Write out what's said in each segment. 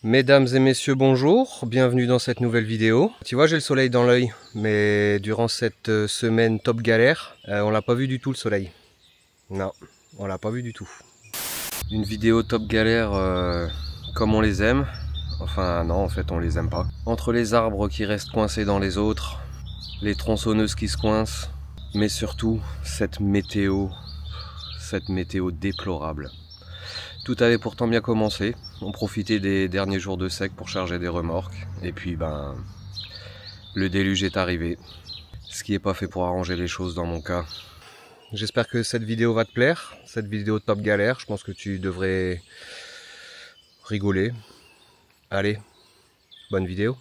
Mesdames et messieurs, bonjour, bienvenue dans cette nouvelle vidéo. Tu vois, j'ai le soleil dans l'œil, mais durant cette semaine top galère, on l'a pas vu du tout le soleil. Non, on l'a pas vu du tout. Une vidéo top galère comme on les aime. Enfin non, en fait on les aime pas. Entre les arbres qui restent coincés dans les autres, les tronçonneuses qui se coincent, mais surtout cette météo déplorable. Tout avait pourtant bien commencé. On profitait des derniers jours de sec pour charger des remorques. Et puis le déluge est arrivé. Ce qui n'est pas fait pour arranger les choses dans mon cas. J'espère que cette vidéo va te plaire. Cette vidéo top galère. Je pense que tu devrais rigoler. Allez, bonne vidéo.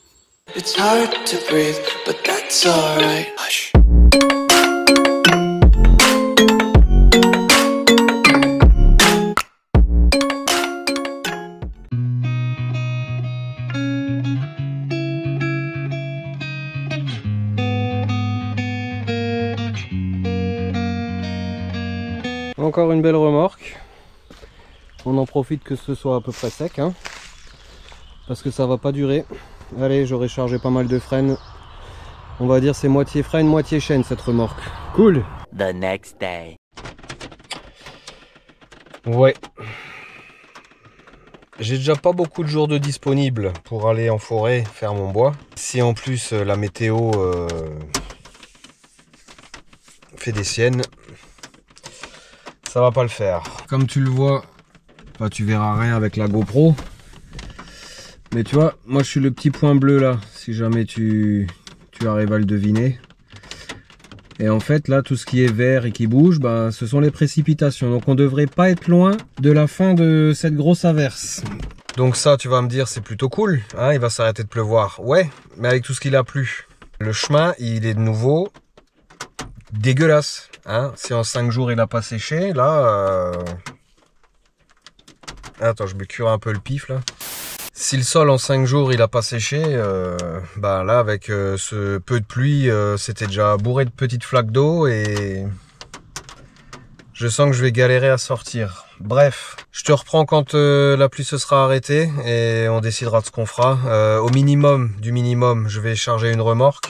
It's hard to breathe, but that's all right. Hush. Encore une belle remorque. On en profite que ce soit à peu près sec, hein, parce que ça va pas durer. Allez, j'aurais chargé pas mal de freins. On va dire c'est moitié frein, moitié chaîne cette remorque. Cool. The next day. Ouais. J'ai déjà pas beaucoup de jours de disponibles pour aller en forêt faire mon bois. Si en plus la météo fait des siennes, ça va pas le faire. Comme tu le vois, bah, tu verras rien avec la GoPro. Mais tu vois, moi je suis le petit point bleu là, si jamais tu arrives à le deviner. Et en fait là, tout ce qui est vert et qui bouge, bah, ce sont les précipitations. Donc on devrait pas être loin de la fin de cette grosse averse. Donc ça, tu vas me dire, c'est plutôt cool, hein, il va s'arrêter de pleuvoir. Ouais, mais avec tout ce qu'il a plu. Le chemin, il est de nouveau dégueulasse. Hein, si en 5 jours il n'a pas séché, là... Attends, je me cure un peu le pif, là. Si le sol en 5 jours il n'a pas séché, bah là, avec ce peu de pluie, c'était déjà bourré de petites flaques d'eau et... je sens que je vais galérer à sortir. Bref, je te reprends quand la pluie se sera arrêtée et on décidera de ce qu'on fera. Au minimum du minimum, je vais charger une remorque.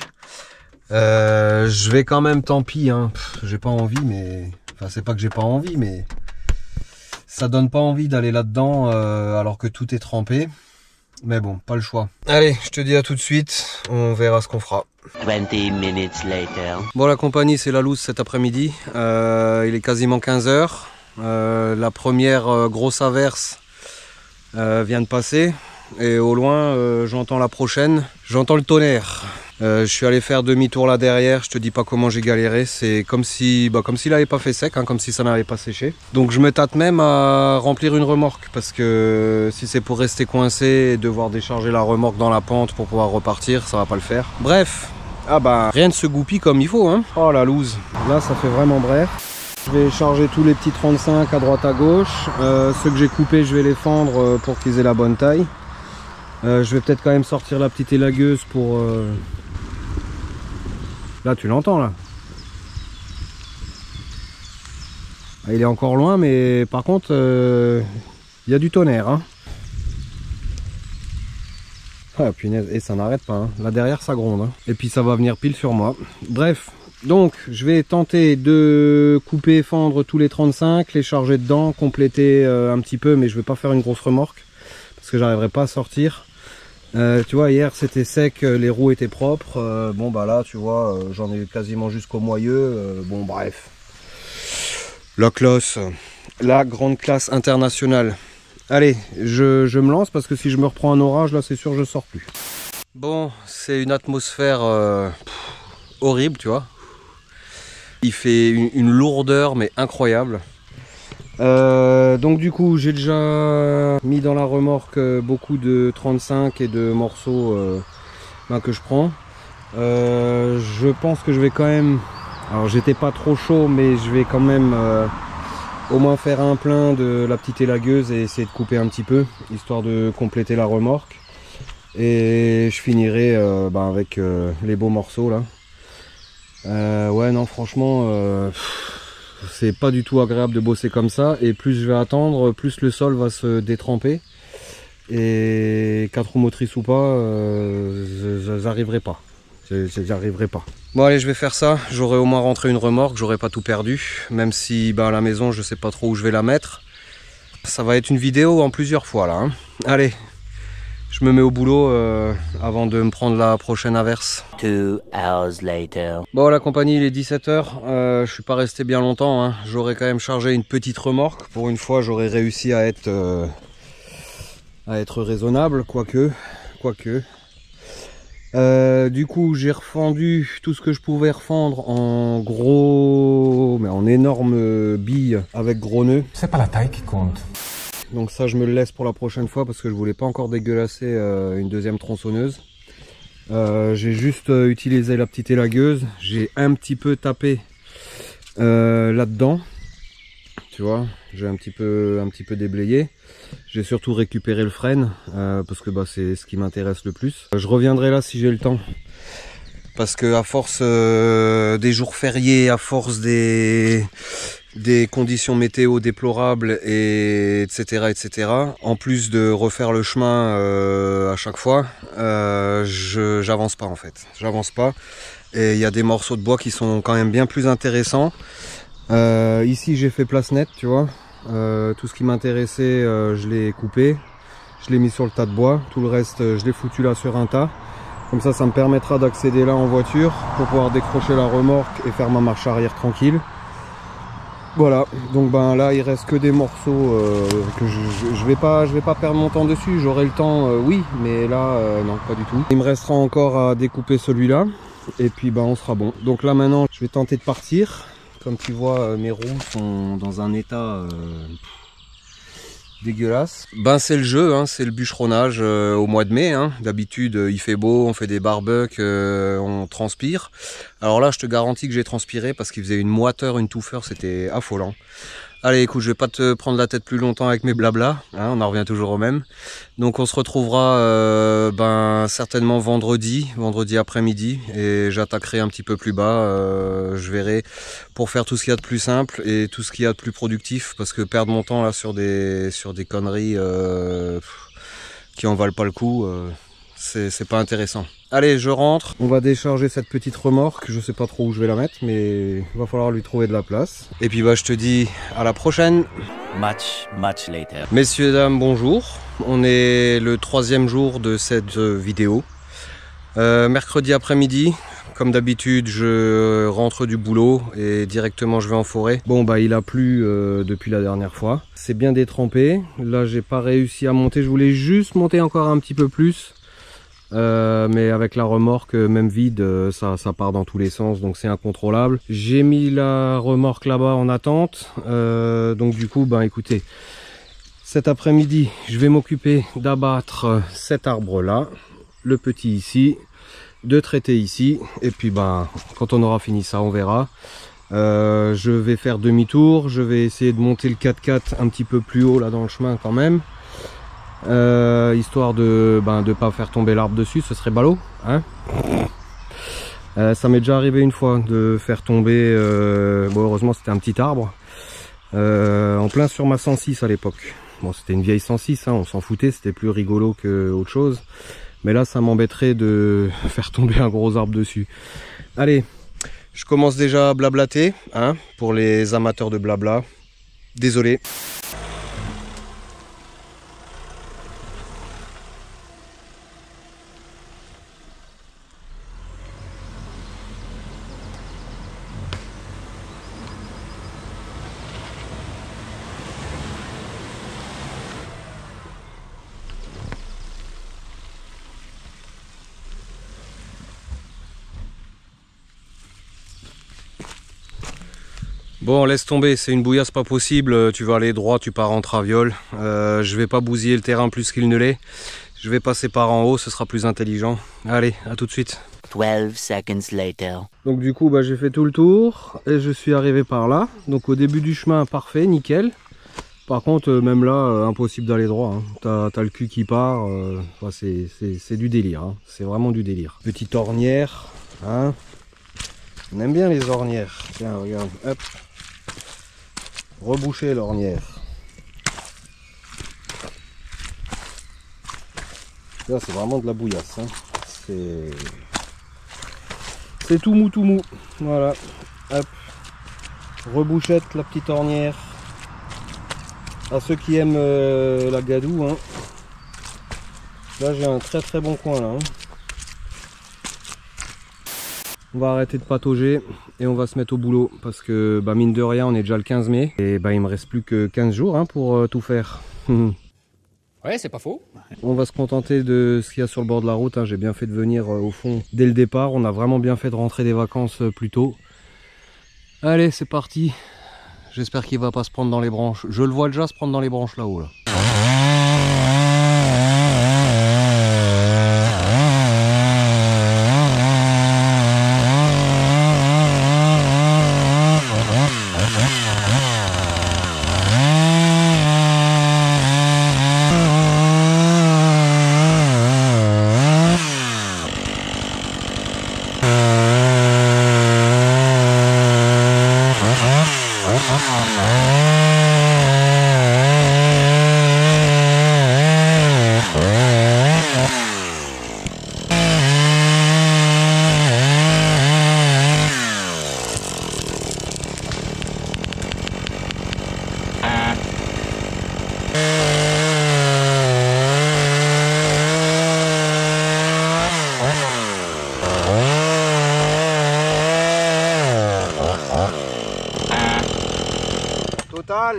Je vais quand même, tant pis, hein. J'ai pas envie, mais... Enfin, c'est pas que j'ai pas envie, mais... ça donne pas envie d'aller là-dedans alors que tout est trempé. Mais bon, pas le choix. Allez, je te dis à tout de suite, on verra ce qu'on fera. 20 minutes later. Bon, la compagnie, c'est la loose cet après-midi. Il est quasiment 15 h. La première grosse averse vient de passer. Et au loin, j'entends la prochaine. J'entends le tonnerre. Je suis allé faire demi-tour là derrière, je te dis pas comment j'ai galéré, c'est comme si, s'il n'avait pas fait sec, hein, comme si ça n'avait pas séché. Donc je me tâte même à remplir une remorque, parce que si c'est pour rester coincé et devoir décharger la remorque dans la pente pour pouvoir repartir, ça va pas le faire. Bref, rien ne se goupille comme il faut, hein. Oh la loose, là ça fait vraiment bref. Je vais charger tous les petits 35 à droite à gauche, ceux que j'ai coupés je vais les fendre pour qu'ils aient la bonne taille. Je vais peut-être quand même sortir la petite élagueuse pour... Là tu l'entends là. Il est encore loin mais par contre il y a du tonnerre, hein. Ah punaise, et ça n'arrête pas, hein. Là derrière ça gronde, hein. Et puis ça va venir pile sur moi. Bref, donc je vais tenter de couper, fendre tous les 35, les charger dedans, compléter un petit peu, mais je vais pas faire une grosse remorque parce que j'arriverai pas à sortir. Tu vois, hier c'était sec, les roues étaient propres. Bon bah là tu vois, j'en ai quasiment jusqu'au moyeu. Bon bref. La classe, la grande classe internationale. Allez, je me lance parce que si je me reprends un orage là c'est sûr je sors plus. Bon, c'est une atmosphère horrible, tu vois. Il fait une lourdeur mais incroyable. Donc du coup j'ai déjà mis dans la remorque beaucoup de 35 et de morceaux que je prends. Je pense que je vais quand même, alors j'étais pas trop chaud mais je vais quand même au moins faire un plein de la petite élagueuse et essayer de couper un petit peu histoire de compléter la remorque et je finirai avec les beaux morceaux là. Ouais non franchement c'est pas du tout agréable de bosser comme ça, et plus je vais attendre, plus le sol va se détremper. Et 4 roues motrices ou pas, j'arriverai pas. J'arriverai pas. Bon allez, je vais faire ça. J'aurai au moins rentré une remorque, j'aurai pas tout perdu. Même si à la maison, je sais pas trop où je vais la mettre. Ça va être une vidéo en plusieurs fois là. Hein. Allez, je me mets au boulot avant de me prendre la prochaine averse. 2 hours later. Bon, la compagnie, il est 17 h. Je suis pas resté bien longtemps. Hein. J'aurais quand même chargé une petite remorque. Pour une fois, j'aurais réussi à être raisonnable, quoique. Du coup, j'ai refendu tout ce que je pouvais refendre en gros, mais en énormes billes avec gros nœuds. C'est pas la taille qui compte. Donc ça, je me le laisse pour la prochaine fois parce que je voulais pas encore dégueulasser une deuxième tronçonneuse. J'ai juste utilisé la petite élagueuse. J'ai un petit peu tapé là-dedans. Tu vois, j'ai un petit peu déblayé. J'ai surtout récupéré le frein parce que c'est ce qui m'intéresse le plus. Je reviendrai là si j'ai le temps. Parce que à force des jours fériés, à force des conditions météo déplorables, etc. En plus de refaire le chemin à chaque fois, j'avance pas en fait. J'avance pas. Et il y a des morceaux de bois qui sont quand même bien plus intéressants. Ici j'ai fait place nette, tu vois. Tout ce qui m'intéressait, je l'ai coupé. Je l'ai mis sur le tas de bois. Tout le reste, je l'ai foutu là sur un tas. Comme ça me permettra d'accéder là en voiture pour pouvoir décrocher la remorque et faire ma marche arrière tranquille. Voilà, donc là il reste que des morceaux que je vais pas perdre mon temps dessus. J'aurai le temps, oui, mais là non, pas du tout. Il me restera encore à découper celui-là et puis on sera bon. Donc là maintenant je vais tenter de partir. Comme tu vois, mes roues sont dans un état dégueulasse. C'est le jeu, hein, c'est le bûcheronnage au mois de mai. Hein. D'habitude, il fait beau, on fait des barbecues, on transpire. Alors là, je te garantis que j'ai transpiré parce qu'il faisait une moiteur, une touffeur, c'était affolant. Allez, écoute, je vais pas te prendre la tête plus longtemps avec mes blablas, hein, on en revient toujours au même. Donc on se retrouvera certainement vendredi après-midi et j'attaquerai un petit peu plus bas. Je verrai pour faire tout ce qu'il y a de plus simple et tout ce qu'il y a de plus productif parce que perdre mon temps là sur des conneries qui en valent pas le coup, c'est pas intéressant. Allez, je rentre. On va décharger cette petite remorque. Je sais pas trop où je vais la mettre, mais il va falloir lui trouver de la place. Et puis je te dis à la prochaine. Much later. Messieurs, dames, bonjour. On est le 3e jour de cette vidéo. Mercredi après-midi. Comme d'habitude, je rentre du boulot et directement je vais en forêt. Il a plu depuis la dernière fois. C'est bien détrempé. Là, j'ai pas réussi à monter. Je voulais juste monter encore un petit peu plus. Mais avec la remorque même vide, ça part dans tous les sens, donc c'est incontrôlable. J'ai mis la remorque là-bas en attente, donc du coup écoutez, cet après-midi je vais m'occuper d'abattre cet arbre là, le petit ici, de traiter ici, et puis quand on aura fini ça on verra. Je vais faire demi-tour, je vais essayer de monter le 4x4 un petit peu plus haut là dans le chemin quand même. Histoire de pas faire tomber l'arbre dessus, ce serait ballot, hein. Ça m'est déjà arrivé une fois de faire tomber, heureusement c'était un petit arbre, en plein sur ma 106 à l'époque. C'était une vieille 106, hein, on s'en foutait, c'était plus rigolo que autre chose, mais là ça m'embêterait de faire tomber un gros arbre dessus. Allez, je commence déjà à blablater, hein, pour les amateurs de blabla, désolé. Bon, laisse tomber, c'est une bouillasse pas possible, tu vas aller droit, tu pars en traviole. Je vais pas bousiller le terrain plus qu'il ne l'est. Je vais passer par en haut, ce sera plus intelligent. Allez, à tout de suite. 12 seconds later. Donc du coup, j'ai fait tout le tour et je suis arrivé par là. Donc au début du chemin, parfait, nickel. Par contre, même là, impossible d'aller droit. Hein. T'as le cul qui part, c'est du délire. Hein. C'est vraiment du délire. Petite ornière, hein. On aime bien les ornières. Tiens, regarde, hop. Reboucher l'ornière. Là c'est vraiment de la bouillasse, hein. C'est tout mou, tout mou. Voilà. Hop. Rebouchette la petite ornière. À ceux qui aiment la gadoue, hein. Là j'ai un très bon coin là, hein. On va arrêter de patauger et on va se mettre au boulot parce que bah, mine de rien on est déjà le 15 mai et bah, il me reste plus que 15 jours hein, pour tout faire. Ouais, c'est pas faux. On va se contenter de ce qu'il y a sur le bord de la route, hein. J'ai bien fait de venir au fond dès le départ, on a vraiment bien fait de rentrer des vacances plus tôt. Allez, c'est parti. J'espère qu'il va pas se prendre dans les branches. Je le vois déjà se prendre dans les branches là-haut là.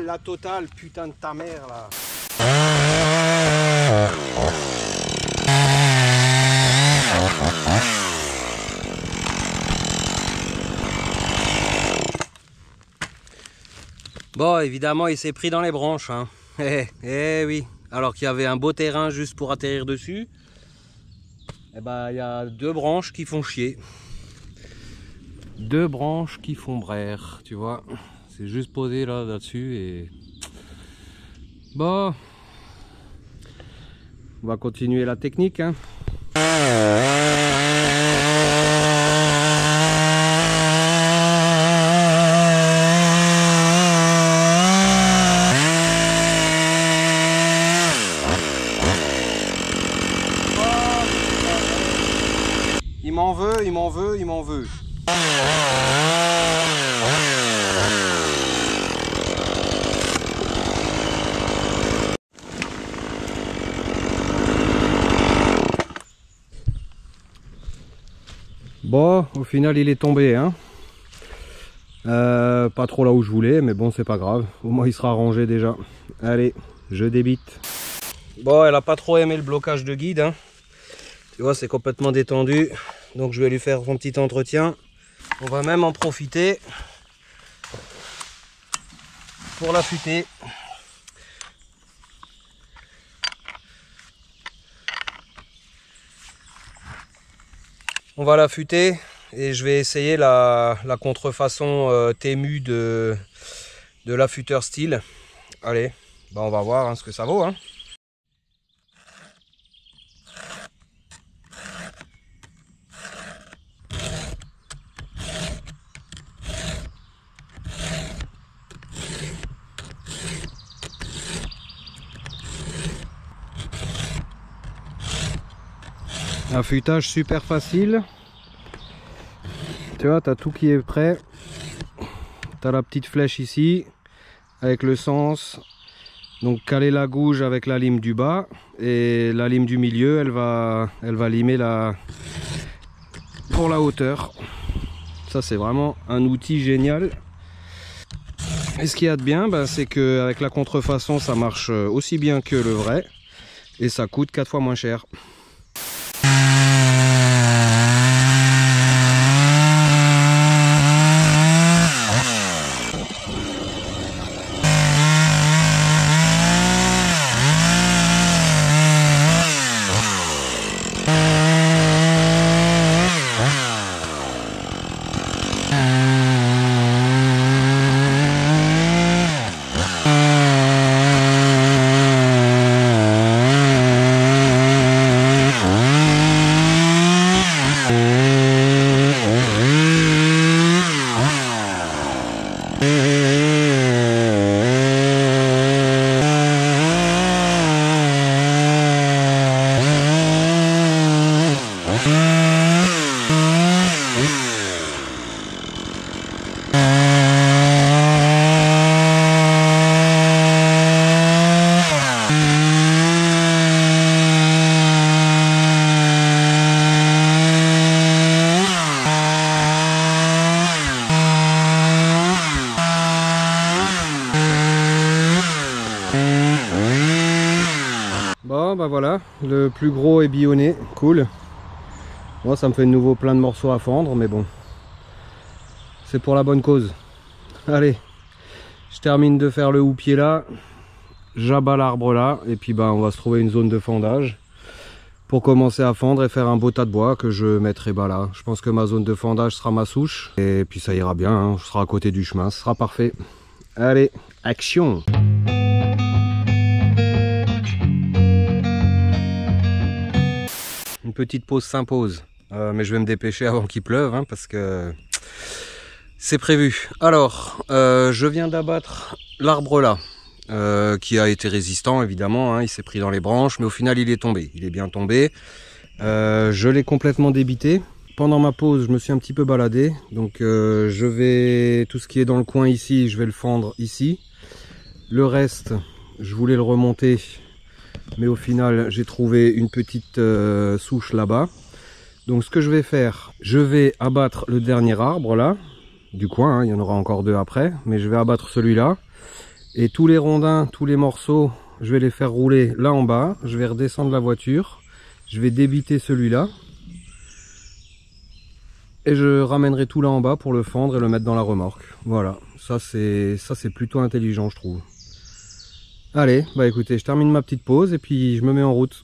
La totale, putain de ta mère là. Bon, évidemment, il s'est pris dans les branches, hein. Oui. Alors qu'il y avait un beau terrain juste pour atterrir dessus. Et bah, il y a deux branches qui font chier. Deux branches qui font brère, tu vois. C'est juste posé là-dessus et... Bon, on va continuer la technique, hein. Il m'en veut, il m'en veut, il m'en veut. Bon, au final il est tombé, hein. Pas trop là où je voulais, mais bon c'est pas grave. Au moins il sera rangé déjà. Allez, je débite. Bon, elle a pas trop aimé le blocage de guide, hein. Tu vois, c'est complètement détendu. Donc je vais lui faire son petit entretien. On va même en profiter pour l'affûter. On va l'affûter et je vais essayer la contrefaçon Temu de l'affûteur style. Allez, bah on va voir hein, ce que ça vaut, hein. Affûtage super facile. Tu vois, tu as tout qui est prêt. Tu as la petite flèche ici avec le sens. Donc caler la gouge avec la lime du bas et la lime du milieu, elle va limer pour la hauteur. Ça c'est vraiment un outil génial. Et ce qu'il y a de bien, c'est qu'avec la contrefaçon ça marche aussi bien que le vrai et ça coûte 4 fois moins cher. voilà, le plus gros est billonné, cool. Moi ça me fait de nouveau plein de morceaux à fendre, mais bon, c'est pour la bonne cause. Allez, je termine de faire le houppier là, j'abats l'arbre là, et puis on va se trouver une zone de fendage pour commencer à fendre et faire un beau tas de bois que je mettrai là. Je pense que ma zone de fendage sera ma souche, et puis ça ira bien, hein. Je serai à côté du chemin, ce sera parfait. Allez, action! Une petite pause s'impose, mais je vais me dépêcher avant qu'il pleuve, hein, parce que c'est prévu. Alors, je viens d'abattre l'arbre là, qui a été résistant évidemment, hein, il s'est pris dans les branches, mais au final il est tombé, il est bien tombé. Je l'ai complètement débité. Pendant ma pause, je me suis un petit peu baladé, donc je vais, tout ce qui est dans le coin ici, je vais le fendre ici. Le reste, je voulais le remonter, mais au final j'ai trouvé une petite souche là-bas. Donc ce que je vais faire, je vais abattre le dernier arbre là du coin, hein, il y en aura encore 2 après, mais je vais abattre celui-là, et tous les rondins, tous les morceaux, je vais les faire rouler là en bas. Je vais redescendre la voiture, je vais débiter celui-là et je ramènerai tout là en bas pour le fendre et le mettre dans la remorque. Voilà, ça c'est plutôt intelligent, je trouve. Allez, écoutez, je termine ma petite pause et puis je me mets en route.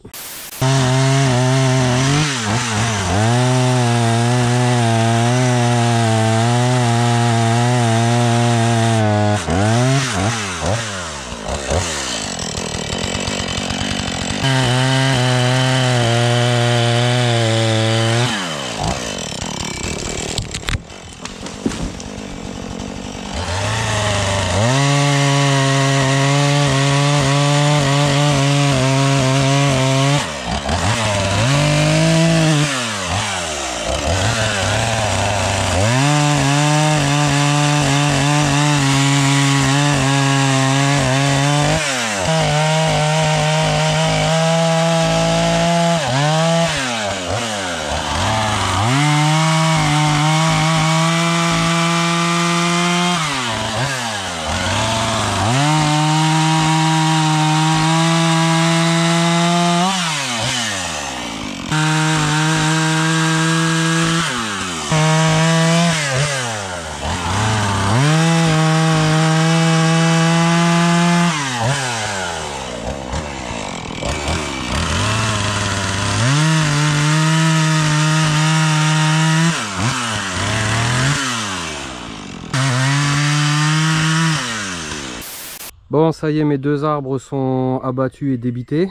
Bon, ça y est, mes 2 arbres sont abattus et débités.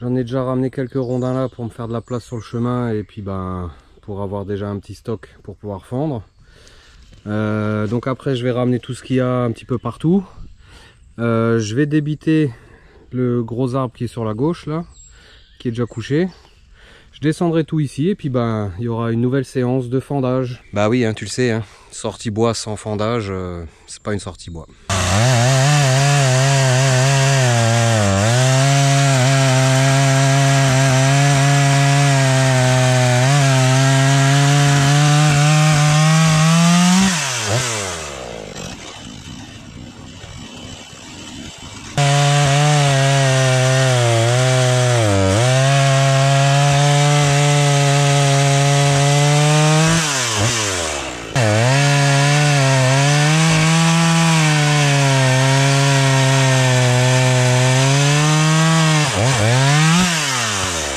J'en ai déjà ramené quelques rondins là pour me faire de la place sur le chemin et puis pour avoir déjà un petit stock pour pouvoir fendre. Donc après je vais ramener tout ce qu'il y a un petit peu partout. Je vais débiter le gros arbre qui est sur la gauche là, qui est déjà couché. Je descendrai tout ici et puis il y aura une nouvelle séance de fendage. Bah oui, hein, tu le sais, hein, sortie bois sans fendage, c'est pas une sortie bois.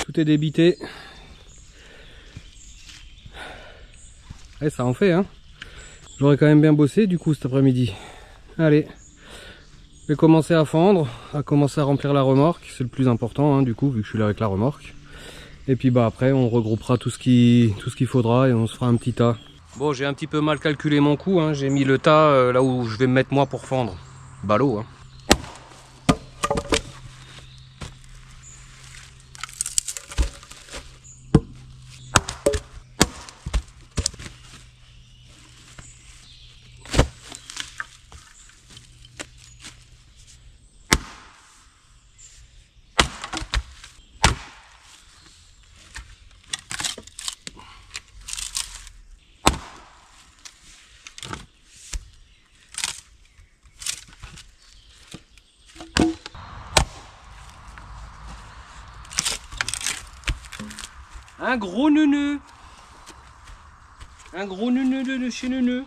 Tout est débité. Et ça en fait, hein. J'aurais quand même bien bossé du coup cet après-midi. Allez, je vais commencer à fendre, à commencer à remplir la remorque. C'est le plus important, hein, du coup, vu que je suis là avec la remorque. Et puis après, on regroupera tout ce qu'il faudra et on se fera un petit tas. Bon, j'ai un petit peu mal calculé mon coup, hein. J'ai mis le tas là où je vais me mettre moi pour fendre. Ballot, hein. Un gros neuneu. Un gros neuneu de chez neuneu.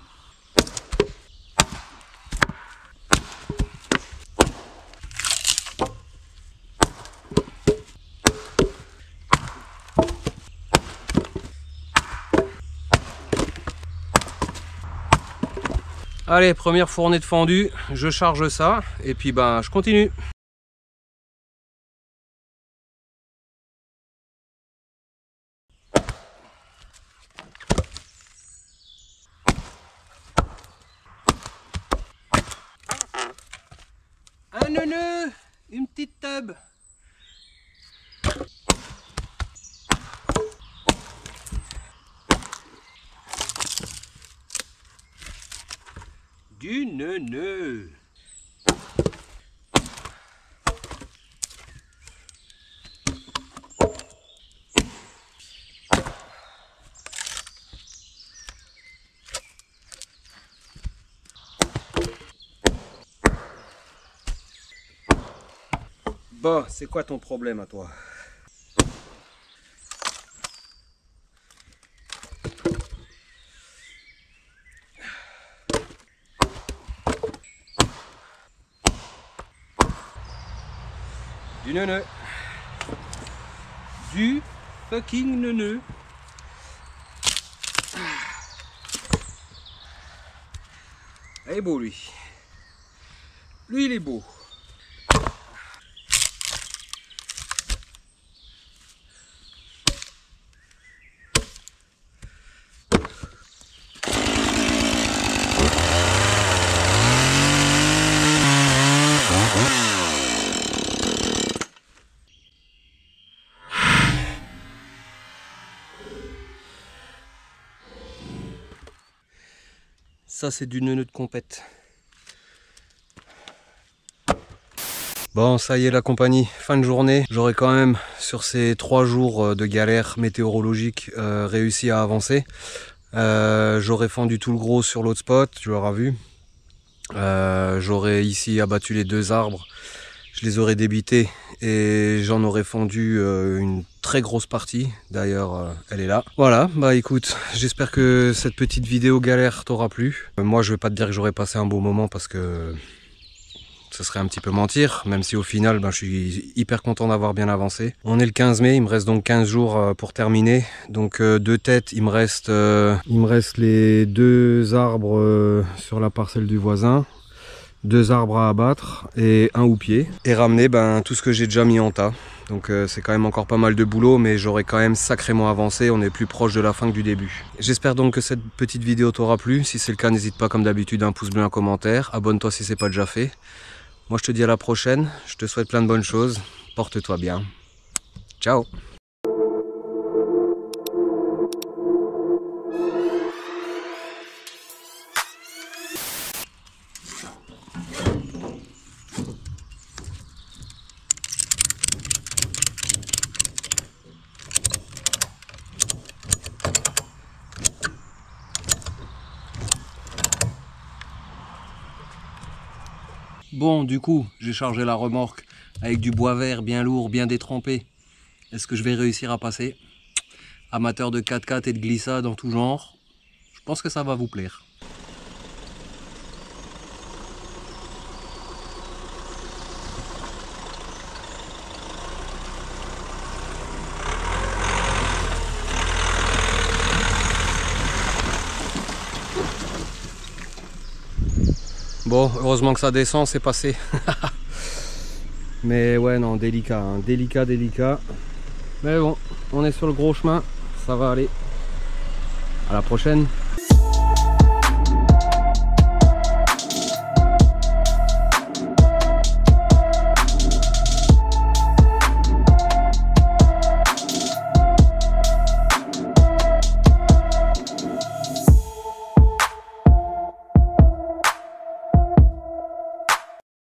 Allez, première fournée de fendu, je charge ça et puis ben je continue. Un neuneu, une petite tub. Du neuneu. Bon, c'est quoi ton problème à toi? Du neuneu. Du fucking neuneu. Il est beau lui. Lui il est beau. Ça c'est du neuneu de compète. Bon, ça y est la compagnie, fin de journée. J'aurais quand même, sur ces 3 jours de galère météorologique, réussi à avancer. J'aurais fendu tout le gros sur l'autre spot, tu l'auras vu. J'aurais ici abattu les 2 arbres, je les aurais débités et j'en aurais fendu une très grosse partie. D'ailleurs, elle est là. Voilà, bah écoute, j'espère que cette petite vidéo galère t'aura plu. Moi, je vais pas te dire que j'aurais passé un beau moment parce que ce serait un petit peu mentir, même si au final, je suis hyper content d'avoir bien avancé. On est le 15 mai, il me reste donc 15 jours pour terminer. Donc de tête, il me reste les 2 arbres sur la parcelle du voisin. 2 arbres à abattre et un houppier. Et ramener tout ce que j'ai déjà mis en tas. Donc c'est quand même encore pas mal de boulot, mais j'aurais quand même sacrément avancé. On est plus proche de la fin que du début. J'espère donc que cette petite vidéo t'aura plu. Si c'est le cas, n'hésite pas comme d'habitude un pouce bleu, un commentaire. Abonne-toi si c'est pas déjà fait. Moi je te dis à la prochaine. Je te souhaite plein de bonnes choses. Porte-toi bien. Ciao. Bon, du coup, j'ai chargé la remorque avec du bois vert bien lourd, bien détrempé. Est-ce que je vais réussir à passer? Amateur de 4x4 et de glissade en tout genre, je pense que ça va vous plaire. Bon, heureusement que ça descend, c'est passé. Mais ouais, non, délicat, hein. Délicat. Mais bon, on est sur le gros chemin, ça va aller. À la prochaine.